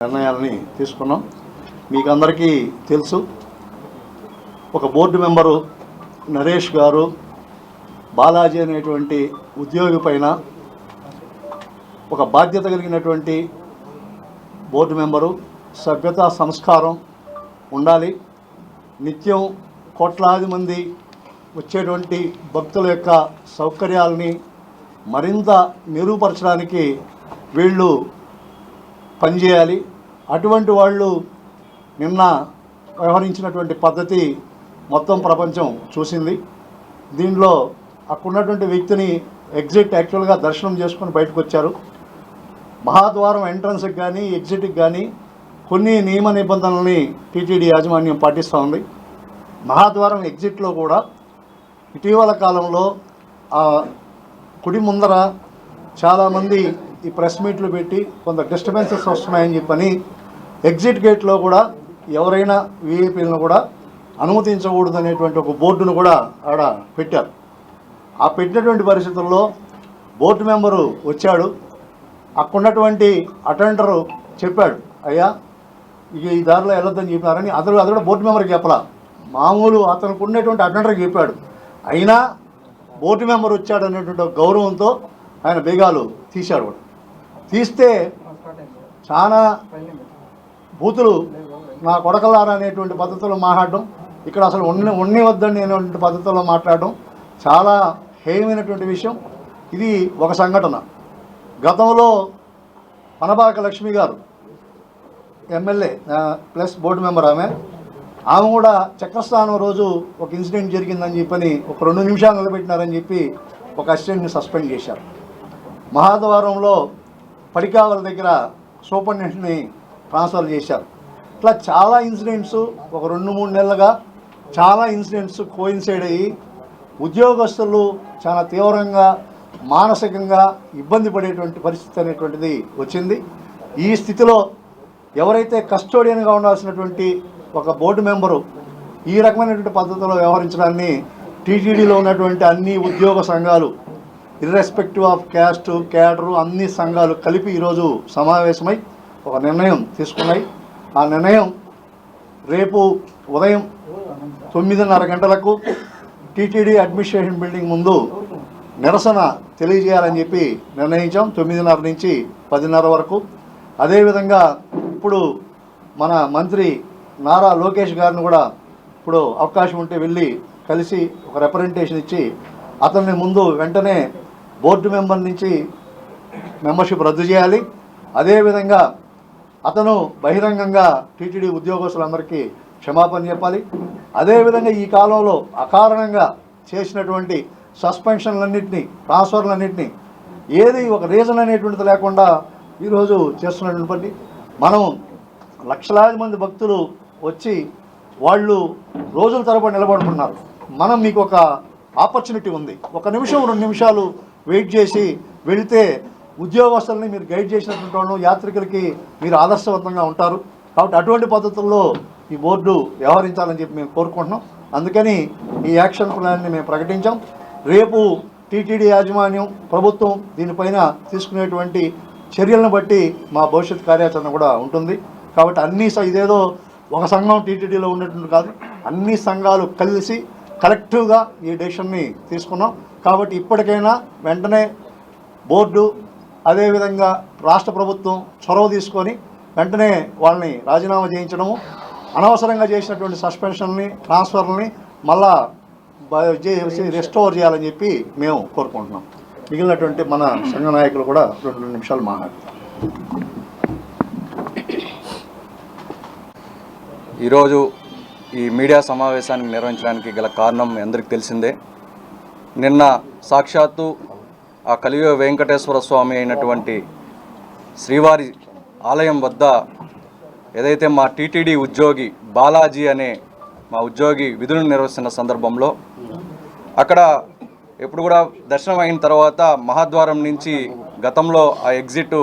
నిర్ణయాలని తీసుకున్నాం. మీకు అందరికీ తెలుసు, ఒక బోర్డు మెంబరు నరేష్ గారు బాలాజీ అనేటువంటి ఉద్యోగి పైన ఒక బాధ్యత కలిగినటువంటి బోర్డు మెంబరు, సభ్యతా సంస్కారం ఉండాలి. నిత్యం కోట్లాది మంది వచ్చేటువంటి భక్తుల యొక్క సౌకర్యాలని మరింత మెరుగుపరచడానికి వీళ్ళు పనిచేయాలి. అటువంటి వాళ్ళు నిన్న వ్యవహరించినటువంటి పద్ధతి మొత్తం ప్రపంచం చూసింది. దీనిలో అక్కడున్నటువంటి వ్యక్తిని యాక్చువల్గా దర్శనం చేసుకొని బయటకు వచ్చారు. మహాద్వారం ఎంట్రన్స్కి కానీ ఎగ్జిట్కి కానీ కొన్ని నియమ నిబంధనల్ని టీటీడీ యాజమాన్యం పాటిస్తూ ఉంది. మహాద్వారం ఎగ్జిట్లో కూడా ఇటీవల కాలంలో కుడి ముందర చాలామంది ఈ ప్రెస్ మీట్లు పెట్టి కొంత డిస్టర్బెన్సెస్ వస్తున్నాయని చెప్పని ఎగ్జిట్ గేట్లో కూడా ఎవరైనా వీఐపీలను కూడా అనుమతించకూడదు అనేటువంటి ఒక బోర్డును కూడా ఆడ పెట్టారు. ఆ పెట్టినటువంటి పరిస్థితుల్లో బోర్డు మెంబరు వచ్చాడు. అక్కడున్నటువంటి అటెండరు చెప్పాడు, అయ్యా ఈ దారిలో వెళ్ళొద్దని చెప్పినారని. అది కూడా బోర్డు మెంబర్కి చెప్పలా, మామూలు అతనికి ఉన్నటువంటి అటెండర్కి చెప్పాడు. అయినా బోర్డు మెంబర్ వచ్చాడు అనేటువంటి గౌరవంతో ఆయన బేగాలు తీశాడు. కూడా తీస్తే చాలా బూతులు నా కొడకలారా అనేటువంటి పద్ధతిలో మాట్లాడడం, ఇక్కడ అసలు ఉన్ని వద్దని అనేటువంటి పద్ధతిలో మాట్లాడడం చాలా హేయమైనటువంటి విషయం. ఇది ఒక సంఘటన. గతంలో పనబాక లక్ష్మి గారు ఎమ్మెల్యే ప్లస్ బోర్డు మెంబర్, ఆమె కూడా చక్రస్నానం రోజు ఒక ఇన్సిడెంట్ జరిగిందని చెప్పని ఒక 2 నిమిషాలు నిలబెట్టినారని చెప్పి ఒక అసిస్టెంట్ని సస్పెండ్ చేశారు. మహాద్వారంలో పడికావల దగ్గర సూపరింటెండెంట్ని ట్రాన్స్ఫర్ చేశారు. ఇట్లా చాలా ఇన్సిడెంట్స్ ఒక 2-3 నెలలుగా చాలా ఇన్సిడెంట్స్ కోయిన్సైడ్ అయ్యి ఉద్యోగస్తులు చాలా తీవ్రంగా మానసికంగా ఇబ్బంది పడేటువంటి పరిస్థితి అనేటువంటిది వచ్చింది. ఈ స్థితిలో ఎవరైతే కస్టోడియన్గా ఉండాల్సినటువంటి ఒక బోర్డు మెంబరు ఈ రకమైనటువంటి పద్ధతిలో వ్యవహరించడాన్ని టీటీడీలో ఉన్నటువంటి అన్ని ఉద్యోగ సంఘాలు ఇర్రెస్పెక్టివ్ ఆఫ్ క్యాస్ట్ క్యాడరు అన్ని సంఘాలు కలిపి ఈరోజు సమావేశమై ఒక నిర్ణయం తీసుకున్నాయి. ఆ నిర్ణయం రేపు ఉదయం 9:30 గంటలకు టీటీడీ అడ్మినిస్ట్రేషన్ బిల్డింగ్ ముందు నిరసన తెలియజేయాలని చెప్పి నిర్ణయించాం. 9:30 నుంచి 10:30 వరకు. అదేవిధంగా ఇప్పుడు మన మంత్రి నారా లోకేష్ గారిని కూడా ఇప్పుడు అవకాశం ఉంటే వెళ్ళి కలిసి ఒక రిప్రజెంటేషన్ ఇచ్చి అతన్ని ముందు వెంటనే బోర్డు మెంబర్ నుంచి మెంబర్షిప్ రద్దు చేయాలి. అదేవిధంగా అతను బహిరంగంగా టీటీడీ ఉద్యోగస్తులందరికీ క్షమాపణ చెప్పాలి. అదేవిధంగా ఈ కాలంలో అకారణంగా చేసినటువంటి సస్పెన్షన్లన్నింటినీ ట్రాన్స్ఫర్లన్నింటినీ ఏది ఒక రీజన్ అనేటువంటిది లేకుండా ఈరోజు చేస్తున్నటువంటి మనం లక్షలాది మంది భక్తులు వచ్చి వాళ్ళు రోజుల తరబడి నిలబడుతున్నారు. మనం మీకు ఒక ఆపర్చునిటీ ఉంది, 1 నిమిషం 2 నిమిషాలు వెయిట్ చేసి వెళితే ఉద్యోగస్తుల్ని మీరు గైడ్ చేసినటువంటి యాత్రికులకి మీరు ఆదర్శవంతంగా ఉంటారు. కాబట్టి అటువంటి పద్ధతుల్లో ఈ బోర్డు వ్యవహరించాలని చెప్పి మేము కోరుకుంటున్నాం. అందుకని ఈ యాక్షన్ ప్లాన్ని మేము ప్రకటించాం. రేపు టీటీడీ యాజమాన్యం ప్రభుత్వం దీనిపైన తీసుకునేటువంటి చర్యలను బట్టి మా భవిష్యత్ కార్యాచరణ కూడా ఉంటుంది. కాబట్టి ఇదేదో ఒక సంఘం టీటీడీలో ఉన్నటువంటి కాదు, అన్ని సంఘాలు కలిసి కలెక్టివ్గా ఈ డెసిషన్ని తీసుకున్నాం. కాబట్టి ఇప్పటికైనా వెంటనే బోర్డు అదేవిధంగా రాష్ట్ర ప్రభుత్వం చొరవ తీసుకొని వెంటనే వాళ్ళని రాజీనామా చేయించడము, అనవసరంగా చేసినటువంటి సస్పెన్షన్ని ట్రాన్స్ఫర్ని మళ్ళా రెస్టోర్ చేయాలని చెప్పి మేము కోరుకుంటున్నాం. మిగిలినటువంటి మన సంఘ నాయకులు కూడా 2 నిమిషాలు మాట్లాడతారు. ఈరోజు ఈ మీడియా సమావేశాన్ని నిర్వహించడానికి గల కారణం అందరికీ తెలిసిందే. నిన్న సాక్షాత్తు ఆ కలియుగ వెంకటేశ్వర స్వామి అయినటువంటి శ్రీవారి ఆలయం వద్ద ఏదైతే మా టీటీడీ ఉద్యోగి బాలాజీ అనే మా ఉద్యోగి విధులను నిర్వహిస్తున్న సందర్భంలో అక్కడ ఎప్పుడు కూడా దర్శనం అయిన తర్వాత మహాద్వారం నుంచి గతంలో ఆ ఎగ్జిట్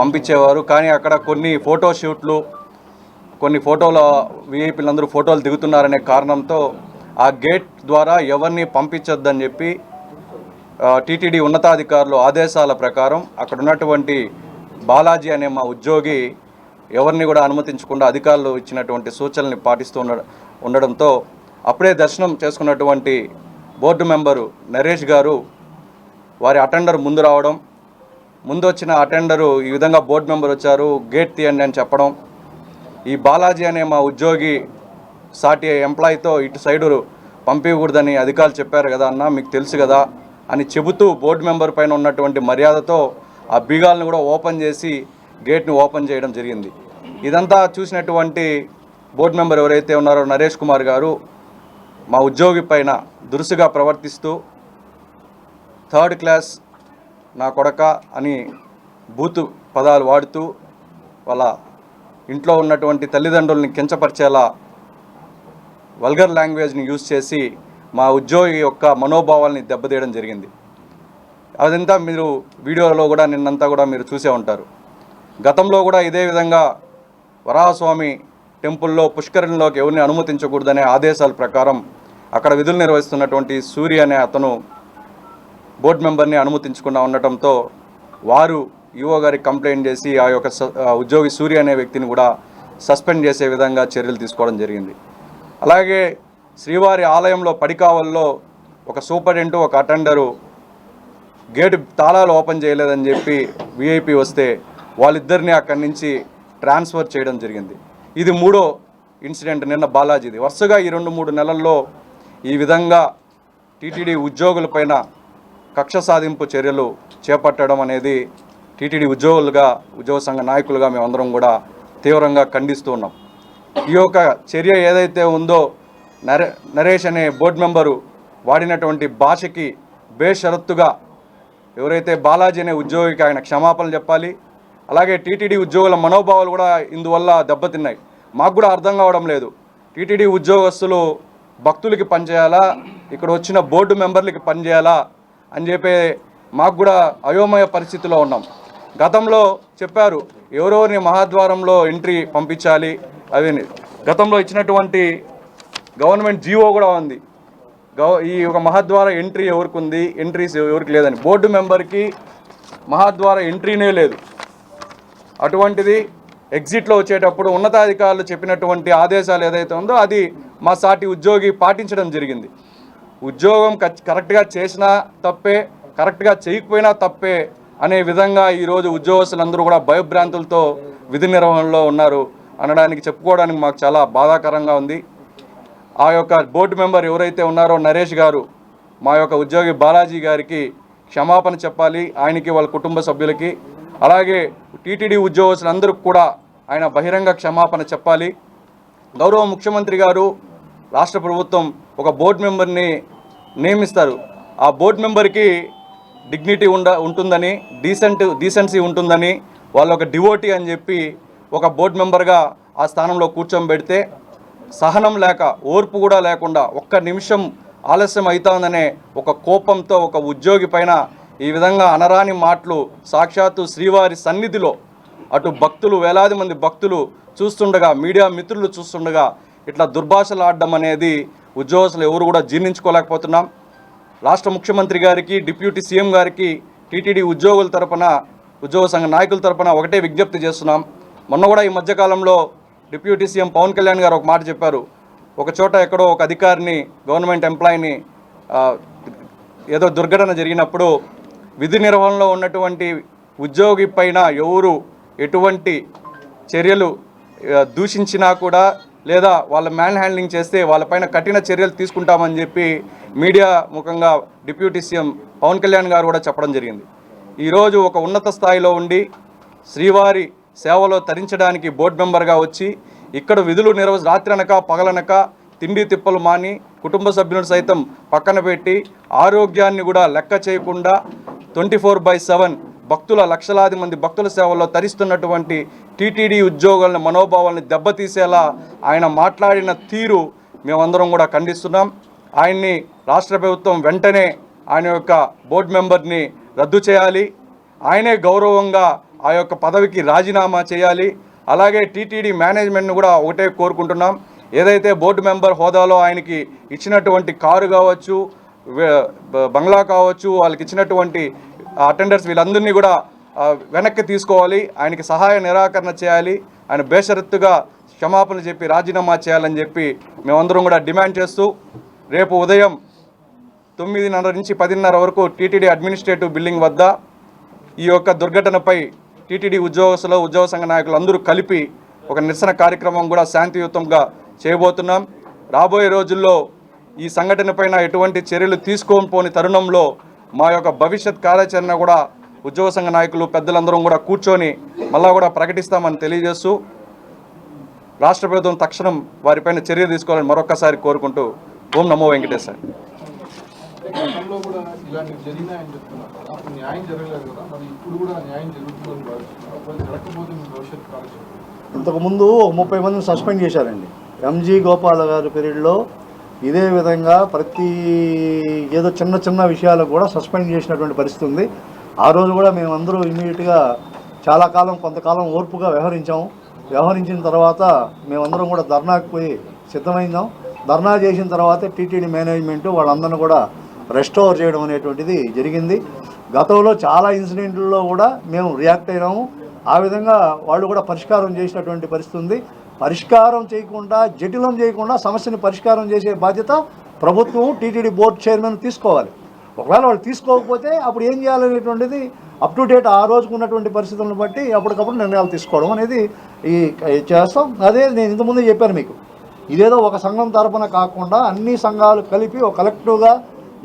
పంపించేవారు. కానీ అక్కడ కొన్ని ఫోటోషూట్లు కొన్ని ఫోటోల వీఐపీలందరూ ఫోటోలు దిగుతున్నారనే కారణంతో ఆ గేట్ ద్వారా ఎవరిని పంపించొద్దని చెప్పి టీటీడీ ఉన్నతాధికారులు ఆదేశాల ప్రకారం అక్కడ ఉన్నటువంటి బాలాజీ అనే మా ఉద్యోగి ఎవరిని కూడా అనుమతించకుండా అధికారులు ఇచ్చినటువంటి సూచనల్ని పాటిస్తూ ఉండడంతో అప్పుడే దర్శనం చేసుకున్నటువంటి బోర్డు మెంబరు నరేష్ గారు వారి అటెండర్ ముందు రావడం, ముందు వచ్చిన అటెండరు ఈ విధంగా బోర్డు మెంబర్ వచ్చారు గేట్ తీయండి అని చెప్పడం, ఈ బాలాజీ అనే మా ఉద్యోగి సాటి ఎంప్లాయీతో ఇటు సైడు పంపించకూడదని అధికారులు చెప్పారు కదా అన్న, మీకు తెలుసు కదా అని చెబుతూ బోర్డు మెంబర్ పైన ఉన్నటువంటి మర్యాదతో ఆ బీగాలను కూడా ఓపెన్ చేసి గేట్ని ఓపెన్ చేయడం జరిగింది. ఇదంతా చూసినటువంటి బోర్డు మెంబర్ ఎవరైతే ఉన్నారో నరేష్ కుమార్ గారు మా ఉద్యోగి పైన దురుసుగా ప్రవర్తిస్తూ థర్డ్ క్లాస్ నా కొడక అని బూతు పదాలు వాడుతూ వాళ్ళ ఇంట్లో ఉన్నటువంటి తల్లిదండ్రుల్ని కించపరిచేలా వల్గర్ లాంగ్వేజ్ని యూజ్ చేసి మా ఉద్యోగి యొక్క మనోభావాల్ని దెబ్బతీయడం జరిగింది. అదంతా మీరు వీడియోలో కూడా నిన్నంతా కూడా మీరు చూసే ఉంటారు. గతంలో కూడా ఇదే విధంగా వరాహస్వామి టెంపుల్లో పుష్కరిణిలోకి ఎవరిని అనుమతించకూడదనే ఆదేశాల ప్రకారం అక్కడ విధులు నిర్వహిస్తున్నటువంటి సూర్య అనే అతను బోర్డు మెంబర్ని అనుమతించకుండా ఉండటంతో వారు ఈఓ గారికి కంప్లైంట్ చేసి ఆ యొక్క ఉద్యోగి సూర్య అనే వ్యక్తిని కూడా సస్పెండ్ చేసే విధంగా చర్యలు తీసుకోవడం జరిగింది. అలాగే శ్రీవారి ఆలయంలో పడికావల్లో ఒక సూపరింటెండెంట్ ఒక అటెండరు గేటు తాళాలు ఓపెన్ చేయలేదని చెప్పి విఐపి వస్తే వాళ్ళిద్దరిని అక్కడి నుంచి ట్రాన్స్ఫర్ చేయడం జరిగింది. ఇది మూడో ఇన్సిడెంట్ నిన్న బాలాజీది. వరుసగా ఈ 2-3 నెలల్లో ఈ విధంగా టీటీడీ ఉద్యోగులపైన కక్ష సాధింపు చర్యలు చేపట్టడం అనేది టీటీడీ ఉద్యోగ సంఘ నాయకులుగా మేమందరం కూడా తీవ్రంగా ఖండిస్తూ ఉన్నాం. ఈ యొక్క చర్య ఏదైతే ఉందో నరేష్ అనే బోర్డు మెంబరు వాడినటువంటి భాషకి బేషరత్తుగా ఎవరైతే బాలాజీ అనే ఉద్యోగికి ఆయన క్షమాపణలు చెప్పాలి. అలాగే టీటీడీ ఉద్యోగుల మనోభావాలు కూడా ఇందువల్ల దెబ్బతిన్నాయి. మాకు కూడా అర్థం కావడం లేదు, టీటీడీ ఉద్యోగస్తులు భక్తులకి పనిచేయాలా, ఇక్కడ వచ్చిన బోర్డు మెంబర్లకి పనిచేయాలా అని చెప్పి మాకు కూడా అయోమయ పరిస్థితిలో ఉన్నాం. గతంలో చెప్పారు ఎవరెవరిని మహాద్వారంలో ఎంట్రీ పంపించాలి, అవి గతంలో ఇచ్చినటువంటి గవర్నమెంట్ జీవో కూడా ఉంది. ఈ ఒక మహాద్వార ఎంట్రీ ఎవరికి ఉంది, ఎంట్రీస్ ఎవరికి లేదని. బోర్డు మెంబర్కి మహాద్వార ఎంట్రీనే లేదు. అటువంటిది ఎగ్జిట్లో వచ్చేటప్పుడు ఉన్నతాధికారులు చెప్పినటువంటి ఆదేశాలు ఏదైతే ఉందో అది మా సాటి ఉద్యోగి పాటించడం జరిగింది. ఉద్యోగం కరెక్ట్గా చేసినా తప్పే, కరెక్ట్గా చేయకపోయినా తప్పే అనే విధంగా ఈరోజు ఉద్యోగస్తులందరూ కూడా భయభ్రాంతులతో విధి నిర్వహణలో ఉన్నారు అనడానికి చెప్పుకోవడానికి మాకు చాలా బాధాకరంగా ఉంది. ఆ యొక్క బోర్డు మెంబర్ ఎవరైతే ఉన్నారో నరేష్ గారు మా యొక్క ఉద్యోగి బాలాజీ గారికి క్షమాపణ చెప్పాలి, ఆయనకి వాళ్ళ కుటుంబ సభ్యులకి. అలాగే టీటీడీ ఉద్యోగస్తులందరికీ కూడా ఆయన బహిరంగ క్షమాపణ చెప్పాలి. గౌరవ ముఖ్యమంత్రి గారు రాష్ట్ర ప్రభుత్వం ఒక బోర్డు మెంబర్ని నియమిస్తారు. ఆ బోర్డు మెంబర్కి డిగ్నిటీ ఉంటుందని, డీసెన్సీ ఉంటుందని, వాళ్ళు ఒక డివోటీ అని చెప్పి ఒక బోర్డు మెంబర్గా ఆ స్థానంలో కూర్చోబెడితే సహనం లేక, ఓర్పు కూడా లేకుండా ఒక్క నిమిషం ఆలస్యం అవుతుందనే ఒక కోపంతో ఒక ఉద్యోగి పైన ఈ విధంగా అనరాని మాటలు సాక్షాత్తు శ్రీవారి సన్నిధిలో అటు భక్తులు వేలాది మంది భక్తులు చూస్తుండగా, మీడియా మిత్రులు చూస్తుండగా ఇట్లా దుర్భాషలు ఆడడం అనేది ఉద్యోగస్తులు ఎవరు కూడా జీర్ణించుకోలేకపోతున్నాం. రాష్ట్ర ముఖ్యమంత్రి గారికి, డిప్యూటీ సీఎం గారికి టీటీడీ ఉద్యోగుల తరపున, ఉద్యోగ సంఘ నాయకుల తరపున ఒకటే విజ్ఞప్తి చేస్తున్నాం. మొన్న కూడా ఈ మధ్యకాలంలో డిప్యూటీ సీఎం పవన్ కళ్యాణ్ గారు ఒక మాట చెప్పారు. ఒక చోట ఎక్కడో ఒక అధికారిని, గవర్నమెంట్ ఎంప్లాయీని ఏదో దుర్ఘటన జరిగినప్పుడు విధి నిర్వహణలో ఉన్నటువంటి ఉద్యోగి పైన ఎవరు ఎటువంటి చర్యలు దూషించినా కూడా లేదా వాళ్ళ మ్యాన్ హ్యాండ్లింగ్ చేస్తే వాళ్ళపైన కఠిన చర్యలు తీసుకుంటామని చెప్పి మీడియా ముఖంగా డిప్యూటీ సీఎం పవన్ కళ్యాణ్ గారు కూడా చెప్పడం జరిగింది. ఈరోజు ఒక ఉన్నత స్థాయిలో ఉండి శ్రీవారి సేవలో తరించడానికి బోర్డు మెంబర్గా వచ్చి ఇక్కడ విధులు రాత్రనక పగలనక తిండి తిప్పలు మాని కుటుంబ సభ్యులను సైతం పక్కన పెట్టి ఆరోగ్యాన్ని కూడా లెక్క చేయకుండా 24/7 భక్తుల లక్షలాది మంది భక్తుల సేవల్లో తరిస్తున్నటువంటి టీటీడీ ఉద్యోగుల మనోభావాలను దెబ్బతీసేలా ఆయన మాట్లాడిన తీరు మేమందరం కూడా ఖండిస్తున్నాం. ఆయన్ని రాష్ట్ర ప్రభుత్వం వెంటనే ఆయన యొక్క బోర్డు మెంబర్ని రద్దు చేయాలి. ఆయనే గౌరవంగా ఆ యొక్క పదవికి రాజీనామా చేయాలి. అలాగే టీటీడీ మేనేజ్మెంట్ను కూడా ఒకటే కోరుకుంటున్నాం, ఏదైతే బోర్డు మెంబర్ హోదాలో ఆయనకి ఇచ్చినటువంటి కారు కావచ్చు, బంగ్లా కావచ్చు, వాళ్ళకి ఇచ్చినటువంటి అటెండర్స్ వీళ్ళందరినీ కూడా వెనక్కి తీసుకోవాలి, ఆయనకి సహాయ నిరాకరణ చేయాలి, ఆయన బేషరత్తుగా క్షమాపణలు చెప్పి రాజీనామా చేయాలని చెప్పి మేమందరం కూడా డిమాండ్ చేస్తూ రేపు ఉదయం 9:30 నుంచి 10:30 వరకు టీటీడీ అడ్మినిస్ట్రేటివ్ బిల్డింగ్ వద్ద ఈ యొక్క దుర్ఘటనపై టీటీడీ ఉద్యోగస్తులు, ఉద్యోగ సంఘ నాయకులు అందరూ కలిపి ఒక నిరసన కార్యక్రమం కూడా శాంతియుతంగా చేయబోతున్నాం. రాబోయే రోజుల్లో ఈ సంఘటన పైన ఎటువంటి చర్యలు తీసుకోని తరుణంలో మా యొక్క భవిష్యత్ కార్యాచరణ కూడా ఉద్యోగ సంఘ నాయకులు పెద్దలందరం కూడా కూర్చొని మళ్ళా కూడా ప్రకటిస్తామని తెలియజేస్తూ రాష్ట్ర ప్రభుత్వం తక్షణం వారిపైన చర్య తీసుకోవాలని మరొక్కసారి కోరుకుంటూ ఓం నమో వెంకటేశ్వర. గతంలో కూడా ఇలాంటివి జరిగినాయని చెప్తున్నారు కదా, అప్పుడు న్యాయం జరగలేదు కదా, మరి ఇప్పుడు కూడా న్యాయం జరుగుతుందని భావిస్తున్నారు. అప్పుడు జరగకపోతే మీ భవిష్యత్ కార్యాచరణ? ఇంతకుముందు 30 మందిని సస్పెండ్ చేశారండి. ఎంజీ గోపాల్ గారి పీరియడ్లో ఇదే విధంగా ప్రతి ఏదో చిన్న చిన్న విషయాలకు కూడా సస్పెండ్ చేసినటువంటి పరిస్థితి ఉంది. ఆ రోజు కూడా మేమందరూ ఇమీడియట్గా చాలా కాలం కొంతకాలం ఓర్పుగా వ్యవహరించిన తర్వాత మేమందరం కూడా ధర్నాకు పోయి సిద్ధమైందాం. ధర్నా చేసిన తర్వాత టీటీడీ మేనేజ్మెంటు వాళ్ళందరినీ కూడా రెస్టోర్ చేయడం అనేటువంటిది జరిగింది. గతంలో చాలా ఇన్సిడెంట్లలో కూడా మేము రియాక్ట్ అయినాము. ఆ విధంగా వాళ్ళు కూడా పరిష్కారం చేసినటువంటి పరిస్థితి ఉంది. పరిష్కారం చేయకుండా, జటిలం చేయకుండా సమస్యని పరిష్కారం చేసే బాధ్యత ప్రభుత్వం, టీటీడీ బోర్డు చైర్మన్ తీసుకోవాలి. ఒకవేళ వాళ్ళు తీసుకోకపోతే అప్పుడు ఏం చేయాలనేటువంటిది అప్ టు డేట్ ఆ రోజుకు ఉన్నటువంటి పరిస్థితులను బట్టి అప్పటికప్పుడు నిర్ణయాలు తీసుకోవడం అనేది చేస్తాం. అదే నేను ఇంతకుముందే చెప్పాను మీకు, ఇదేదో ఒక సంఘం తరపున కాకుండా అన్ని సంఘాలు కలిపి ఒక కలెక్టివ్గా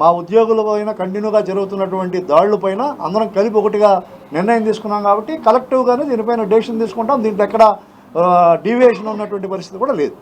మా ఉద్యోగుల పైన కంటిన్యూగా జరుగుతున్నటువంటి దాడుల పైన అందరం కలిపి ఒకటిగా నిర్ణయం తీసుకున్నాం కాబట్టి కలెక్టివ్గానే దీనిపైన డెసిషన్ తీసుకుంటాం. దీంట్లో ఎక్కడ డీవియేషన్ ఉన్నటువంటి పరిస్థితి కూడా లేదు.